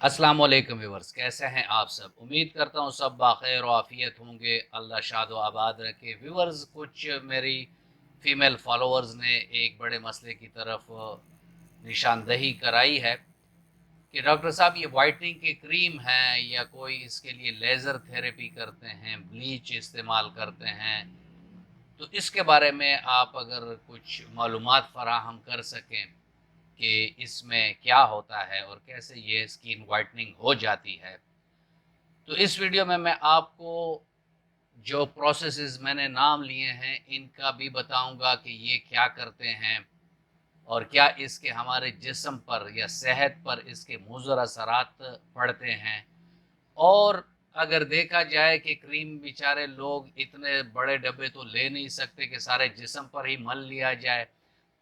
अस्सलाम वालेकुम व्यूअर्स, कैसे हैं आप सब। उम्मीद करता हूँ सब बाखैर और आफियत होंगे। अल्लाह शाद व आबाद रखे। व्यूअर्स, कुछ मेरी फ़ीमेल फॉलोअर्स ने एक बड़े मसले की तरफ निशानदही कराई है कि डॉक्टर साहब, ये वाइटनिंग की क्रीम है या कोई इसके लिए लेज़र थेरेपी करते हैं, ब्लीच इस्तेमाल करते हैं, तो इसके बारे में आप अगर कुछ मालूमात फ़राहम कर सकें कि इसमें क्या होता है और कैसे ये स्किन वाइटनिंग हो जाती है। तो इस वीडियो में मैं आपको जो प्रोसेसेस मैंने नाम लिए हैं इनका भी बताऊंगा कि ये क्या करते हैं और क्या इसके हमारे जिस्म पर या सेहत पर इसके मुज़र असरात पड़ते हैं। और अगर देखा जाए कि क्रीम बेचारे लोग इतने बड़े डब्बे तो ले नहीं सकते कि सारे जिस्म पर ही मल लिया जाए,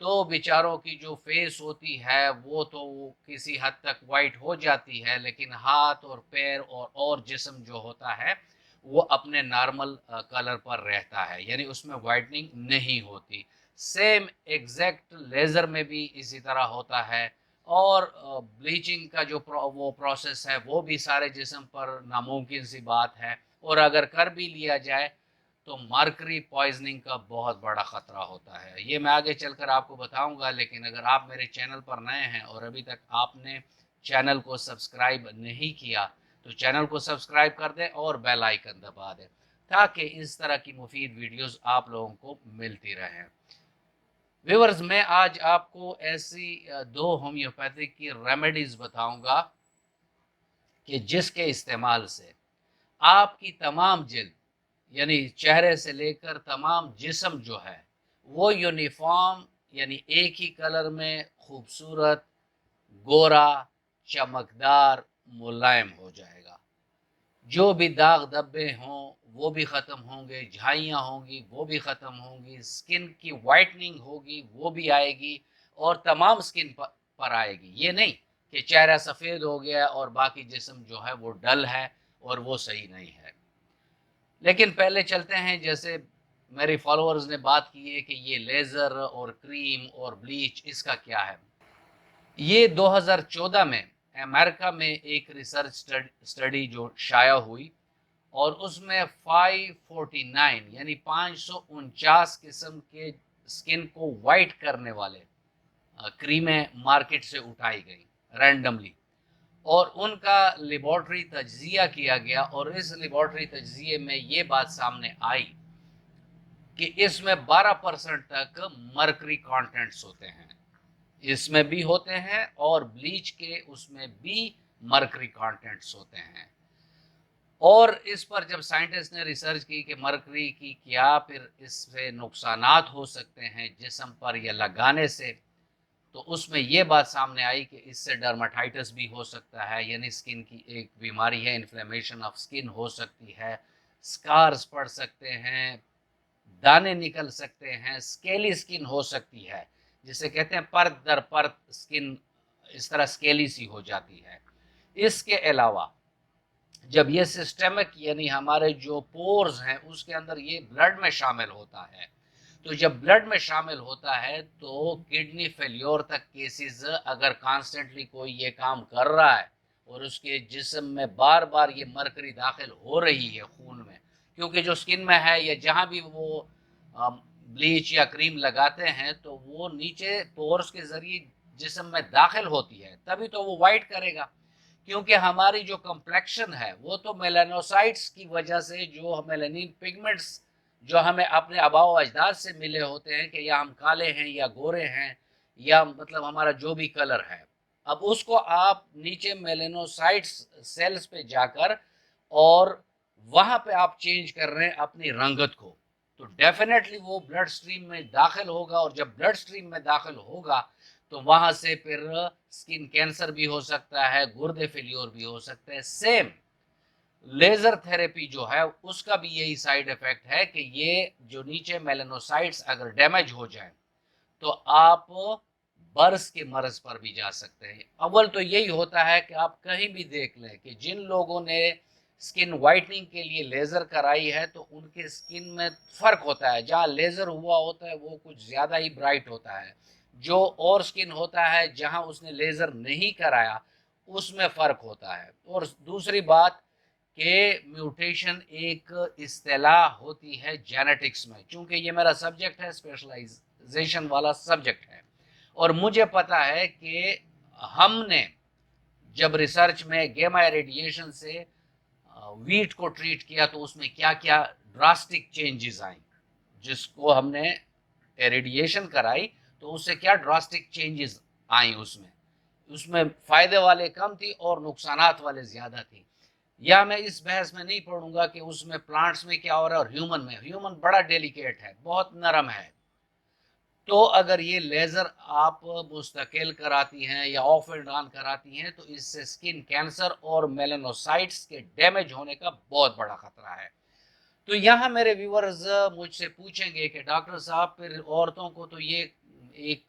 तो बेचारों की जो फेस होती है वो तो किसी हद तक वाइट हो जाती है, लेकिन हाथ और पैर और जिस्म जो होता है वो अपने नॉर्मल कलर पर रहता है, यानी उसमें वाइटनिंग नहीं होती। सेम एग्जैक्ट लेज़र में भी इसी तरह होता है। और ब्लीचिंग का जो वो प्रोसेस है वो भी सारे जिस्म पर नामुमकिन सी बात है। और अगर कर भी लिया जाए तो मर्करी पॉइजनिंग का बहुत बड़ा ख़तरा होता है। ये मैं आगे चलकर आपको बताऊंगा, लेकिन अगर आप मेरे चैनल पर नए हैं और अभी तक आपने चैनल को सब्सक्राइब नहीं किया तो चैनल को सब्सक्राइब कर दें और बेल आइकन दबा दें ताकि इस तरह की मुफीद वीडियोस आप लोगों को मिलती रहें। व्यूअर्स, मैं आज आपको ऐसी दो होम्योपैथिक की रेमेडीज़ बताऊंगा कि जिसके इस्तेमाल से आपकी तमाम जिल्द, यानी चेहरे से लेकर तमाम जिस्म जो है वो यूनिफॉर्म, यानी एक ही कलर में खूबसूरत, गोरा, चमकदार, मुलायम हो जाएगा। जो भी दाग धब्बे हों वो भी ख़त्म होंगे, झाइयाँ होंगी वो भी ख़त्म होंगी, स्किन की वाइटनिंग होगी वो भी आएगी और तमाम स्किन पर आएगी। ये नहीं कि चेहरा सफ़ेद हो गया और बाकी जिस्म जो है वो डल है और वो सही नहीं है। लेकिन पहले चलते हैं, जैसे मेरे फॉलोअर्स ने बात की है कि ये लेज़र और क्रीम और ब्लीच इसका क्या है। ये 2014 में अमेरिका में एक रिसर्च स्टडी जो शाया हुई और उसमें 549 यानी 549 किस्म के स्किन को वाइट करने वाले क्रीमें मार्केट से उठाई गई रैंडमली और उनका लेबॉर्ट्री तज्जिया किया गया। और इस लेबॉर्ट्री तज्जिए में ये बात सामने आई कि इसमें 12% तक मर्करी कंटेंट्स होते हैं, इसमें भी होते हैं, और ब्लीच के उसमें भी मर्करी कंटेंट्स होते हैं। और इस पर जब साइंटिस्ट ने रिसर्च की कि मर्करी की क्या फिर इससे नुकसानात हो सकते हैं जिस्म पर या लगाने से, तो उसमें ये बात सामने आई कि इससे डर्माटाइटिस भी हो सकता है, यानी स्किन की एक बीमारी है, इन्फ्लेमेशन ऑफ स्किन हो सकती है, स्कार्स पड़ सकते हैं, दाने निकल सकते हैं, स्केली स्किन हो सकती है, जिसे कहते हैं परत दर परत स्किन इस तरह स्केली सी हो जाती है। इसके अलावा जब ये सिस्टमिक यानी हमारे जो पोर्स हैं उसके अंदर ये ब्लड में शामिल होता है, तो जब ब्लड में शामिल होता है तो किडनी फेल्योर तक केसेस, अगर कॉन्स्टेंटली कोई ये काम कर रहा है और उसके जिस्म में बार बार ये मरकरी दाखिल हो रही है खून में, क्योंकि जो स्किन में है या जहाँ भी वो ब्लीच या क्रीम लगाते हैं तो वो नीचे पोर्स के जरिए जिस्म में दाखिल होती है, तभी तो वो वाइट करेगा। क्योंकि हमारी जो कम्प्लेक्शन है वो तो मेलानोसाइट्स की वजह से, जो मेलानिन पिगमेंट्स जो हमें अपने आबाओ अजदाद से मिले होते हैं कि या हम काले हैं या गोरे हैं या मतलब हमारा जो भी कलर है, अब उसको आप नीचे मेलानोसाइट्स सेल्स पे जाकर और वहां पे आप चेंज कर रहे हैं अपनी रंगत को, तो डेफिनेटली वो ब्लड स्ट्रीम में दाखिल होगा, और जब ब्लड स्ट्रीम में दाखिल होगा तो वहां से फिर स्किन कैंसर भी हो सकता है, गुर्दे फेल्योर भी हो सकते हैं। सेम लेजर थेरेपी जो है उसका भी यही साइड इफेक्ट है कि ये जो नीचे मेलानोसाइट्स अगर डैमेज हो जाए तो आप बर्स के मर्ज पर भी जा सकते हैं। अव्वल तो यही होता है कि आप कहीं भी देख लें कि जिन लोगों ने स्किन वाइटनिंग के लिए लेज़र कराई है तो उनके स्किन में फ़र्क होता है, जहाँ लेज़र हुआ होता है वो कुछ ज़्यादा ही ब्राइट होता है, जो और स्किन होता है जहाँ उसने लेज़र नहीं कराया उसमें फ़र्क होता है। और दूसरी बात कि म्यूटेशन एक इस्तिलाह होती है जेनेटिक्स में, चूँकि ये मेरा सब्जेक्ट है, स्पेशलाइजेशन वाला सब्जेक्ट है, और मुझे पता है कि हमने जब रिसर्च में गेमा रेडिएशन से वीट को ट्रीट किया तो उसमें क्या क्या ड्रास्टिक चेंजेस आई, जिसको हमने रेडिएशन कराई तो उससे क्या ड्रास्टिक चेंजेस आई उसमें उसमें फ़ायदे वाले कम थी और नुकसानात वाले ज़्यादा थी। या मैं इस बहस में नहीं पढ़ूंगा कि उसमें प्लांट्स में क्या हो रहा है और ह्यूमन बड़ा डेलिकेट है, बहुत नरम है। तो अगर ये लेज़र आप मुस्तकिल कराती हैं या ऑफ एंड ऑन कराती हैं तो इससे स्किन कैंसर और मेलानोसाइट्स के डैमेज होने का बहुत बड़ा खतरा है। तो यहाँ मेरे व्यूअर्स मुझसे पूछेंगे कि डॉक्टर साहब फिर औरतों को तो ये एक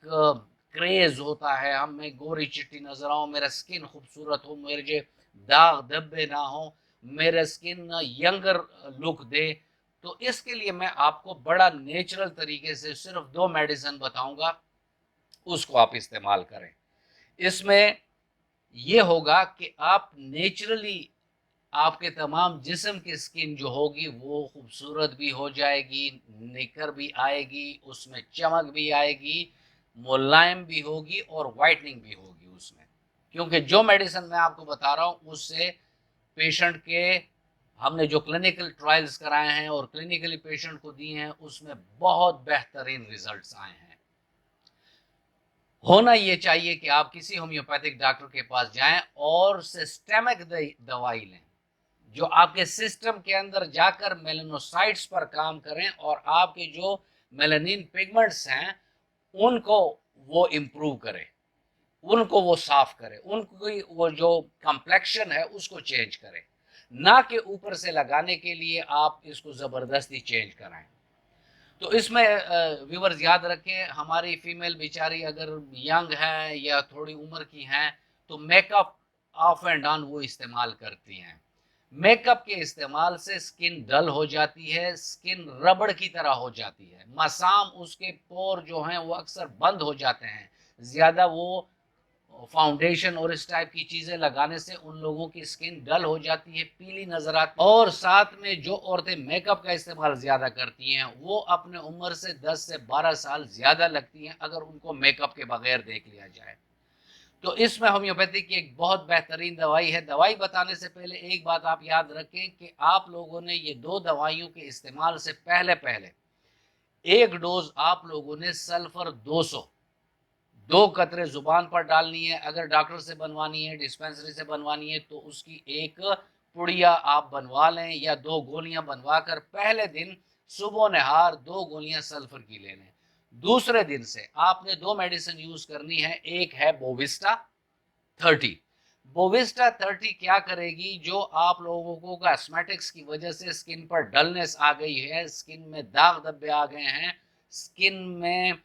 क्रेज होता है, हम मैं गोरी चिट्टी नजर आऊँ, मेरा स्किन खूबसूरत हो, मेरे जो दाग धब्बे ना हो, मेरा स्किन यंगर लुक दे, तो इसके लिए मैं आपको बड़ा नेचुरल तरीके से सिर्फ 2 मेडिसिन बताऊंगा, उसको आप इस्तेमाल करें। इसमें यह होगा कि आप नेचुरली आपके तमाम जिस्म की स्किन जो होगी वो खूबसूरत भी हो जाएगी, निखर भी आएगी, उसमें चमक भी आएगी, मुलायम भी होगी और वाइटनिंग भी होगी उसमें। क्योंकि जो मेडिसिन मैं आपको बता रहा हूँ उससे पेशेंट के हमने जो क्लिनिकल ट्रायल्स कराए हैं और क्लिनिकली पेशेंट को दिए हैं उसमें बहुत बेहतरीन रिजल्ट्स आए हैं। होना ये चाहिए कि आप किसी होम्योपैथिक डॉक्टर के पास जाएं और सिस्टेमिक दवाई लें जो आपके सिस्टम के अंदर जाकर मेलानोसाइट्स पर काम करें और आपके जो मेलानिन पिगमेंट्स हैं उनको वो इम्प्रूव करे, उनको वो साफ करे, उनकी वो जो कम्प्लेक्शन है उसको चेंज करे, ना कि ऊपर से लगाने के लिए आप इसको ज़बरदस्ती चेंज कराएं। तो इसमें व्यूवर्स याद रखें, हमारी फीमेल बेचारी अगर यंग है या थोड़ी उम्र की हैं तो मेकअप ऑफ एंड ऑन वो इस्तेमाल करती हैं। मेकअप के इस्तेमाल से स्किन डल हो जाती है, स्किन रबड़ की तरह हो जाती है, मसाम उसके पोर जो हैं वो अक्सर बंद हो जाते हैं, ज़्यादा वो फाउंडेशन और इस टाइप की चीज़ें लगाने से उन लोगों की स्किन डल हो जाती है, पीली नजर आती है। और साथ में जो औरतें मेकअप का इस्तेमाल ज़्यादा करती हैं वो अपने उम्र से 10 से 12 साल ज़्यादा लगती हैं अगर उनको मेकअप के बगैर देख लिया जाए। तो इसमें होम्योपैथी की एक बहुत बेहतरीन दवाई है। दवाई बताने से पहले एक बात आप याद रखें कि आप लोगों ने ये 2 दवाइयों के इस्तेमाल से पहले पहले एक डोज आप लोगों ने सल्फर 2 कतरे जुबान पर डालनी है। अगर डॉक्टर से बनवानी है, डिस्पेंसरी से बनवानी है तो उसकी एक पुड़िया आप बनवा लें या 2 गोलियां बनवा कर पहले दिन सुबह नहार 2 गोलियां सल्फर की ले लें। दूसरे दिन से आपने 2 मेडिसिन यूज करनी है, एक है बोविस्टा 30। बोविस्टा 30 क्या करेगी, जो आप लोगों को कॉस्मेटिक्स की वजह से स्किन पर डलनेस आ गई है, स्किन में दाग धब्बे आ गए हैं, स्किन में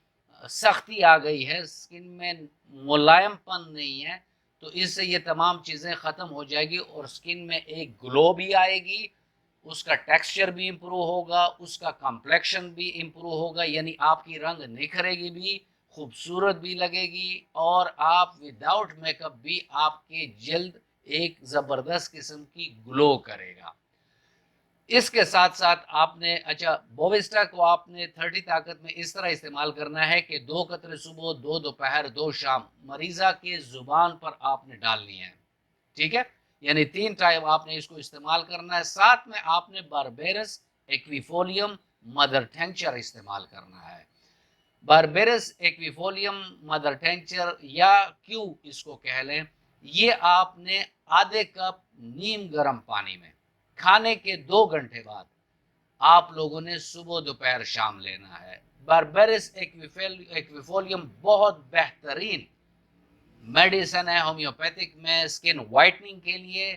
सख्ती आ गई है, स्किन में मुलायमपन नहीं है, तो इससे ये तमाम चीज़ें ख़त्म हो जाएगी और स्किन में एक ग्लो भी आएगी, उसका टेक्सचर भी इम्प्रूव होगा, उसका कम्प्लेक्शन भी इम्प्रूव होगा, यानी आपकी रंग निखरेगी भी, खूबसूरत भी लगेगी और आप विदाउट मेकअप भी आपके जल्द एक ज़बरदस्त किस्म की ग्लो करेगा। इसके साथ साथ आपने अच्छा बोविस्टा को आपने 30 ताकत में इस तरह इस्तेमाल करना है कि 2 कतरे सुबह, 2 दोपहर, 2 शाम मरीज़ा के ज़ुबान पर आपने डालनी है, ठीक है, यानी 3 टाइम आपने इसको इस्तेमाल करना है। साथ में आपने बारबेरस एक्विफोलियम मदर टेंचर इस्तेमाल करना है। बारबेरस एक्विफोलियम मदर टेंचर या क्यू इसको कह लें, ये आपने आधे कप नीम गर्म पानी में खाने के 2 घंटे बाद आप लोगों ने सुबह दोपहर शाम लेना है। बारबेरस एक्विफोलियम बहुत बेहतरीन मेडिसिन है होम्योपैथिक में, स्किन वाइटनिंग के लिए,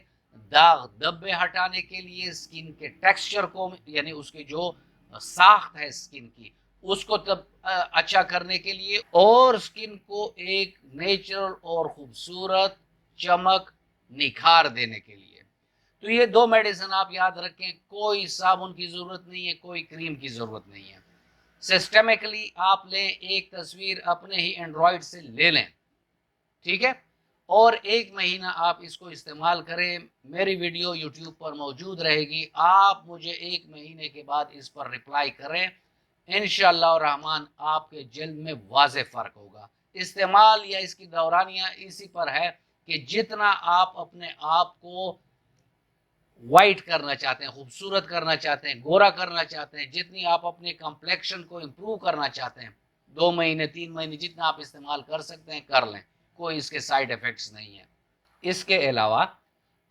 दाग धब्बे हटाने के लिए, स्किन के टेक्सचर को यानी उसकी जो साख्त है स्किन की उसको तब अच्छा करने के लिए और स्किन को एक नेचुरल और खूबसूरत चमक निखार देने के लिए। तो ये 2 मेडिसिन आप याद रखें, कोई साबुन की ज़रूरत नहीं है, कोई क्रीम की ज़रूरत नहीं है। सिस्टेमिकली आप लें, एक तस्वीर अपने ही एंड्रॉयड से ले लें, ठीक है, और 1 महीना आप इसको इस्तेमाल करें। मेरी वीडियो यूट्यूब पर मौजूद रहेगी, आप मुझे 1 महीने के बाद इस पर रिप्लाई करें। इंशाअल्लाह रहमान आपके जल्द में वाज़े फ़र्क होगा। इस्तेमाल या इसकी दौरानियाँ इसी पर है कि जितना आप अपने आप को वाइट करना चाहते हैं, खूबसूरत करना चाहते हैं, गोरा करना चाहते हैं, जितनी आप अपने कम्प्लेक्शन को इम्प्रूव करना चाहते हैं, 2 महीने 3 महीने जितना आप इस्तेमाल कर सकते हैं कर लें, कोई इसके साइड इफ़ेक्ट्स नहीं है। इसके अलावा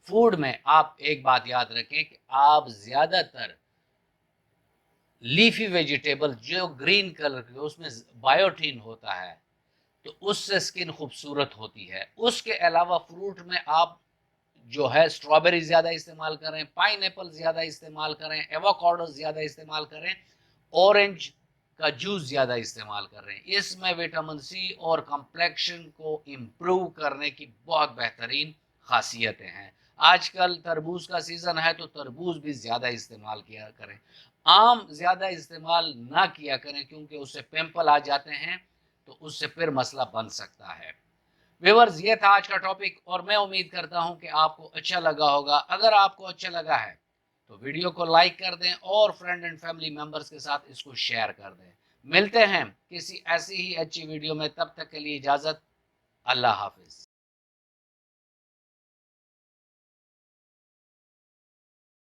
फूड में आप एक बात याद रखें कि आप ज़्यादातर लीफी वेजिटेबल जो ग्रीन कलर के उसमें बायोटीन होता है, तो उससे स्किन खूबसूरत होती है। उसके अलावा फ्रूट में आप जो है स्ट्रॉबेरी ज़्यादा इस्तेमाल करें, पाइनएप्पल ज़्यादा इस्तेमाल करें, एवोकाडो ज़्यादा इस्तेमाल करें, ऑरेंज का जूस ज़्यादा इस्तेमाल करें। इसमें विटामिन सी और कम्प्लेक्शन को इम्प्रूव करने की बहुत बेहतरीन खासियतें हैं। आजकल तरबूज का सीज़न है तो तरबूज भी ज़्यादा इस्तेमाल किया करें। आम ज़्यादा इस्तेमाल ना किया करें क्योंकि उससे पिंपल आ जाते हैं, तो उससे फिर मसला बन सकता है। व्यूअर्स, ये था आज का टॉपिक और मैं उम्मीद करता हूं कि आपको अच्छा लगा होगा। अगर आपको अच्छा लगा है तो वीडियो को लाइक कर दें और फ्रेंड एंड फैमिली मेंबर्स के साथ इसको शेयर कर दें। मिलते हैं किसी ऐसी ही अच्छी वीडियो में, तब तक के लिए इजाज़त। अल्लाह हाफिज़।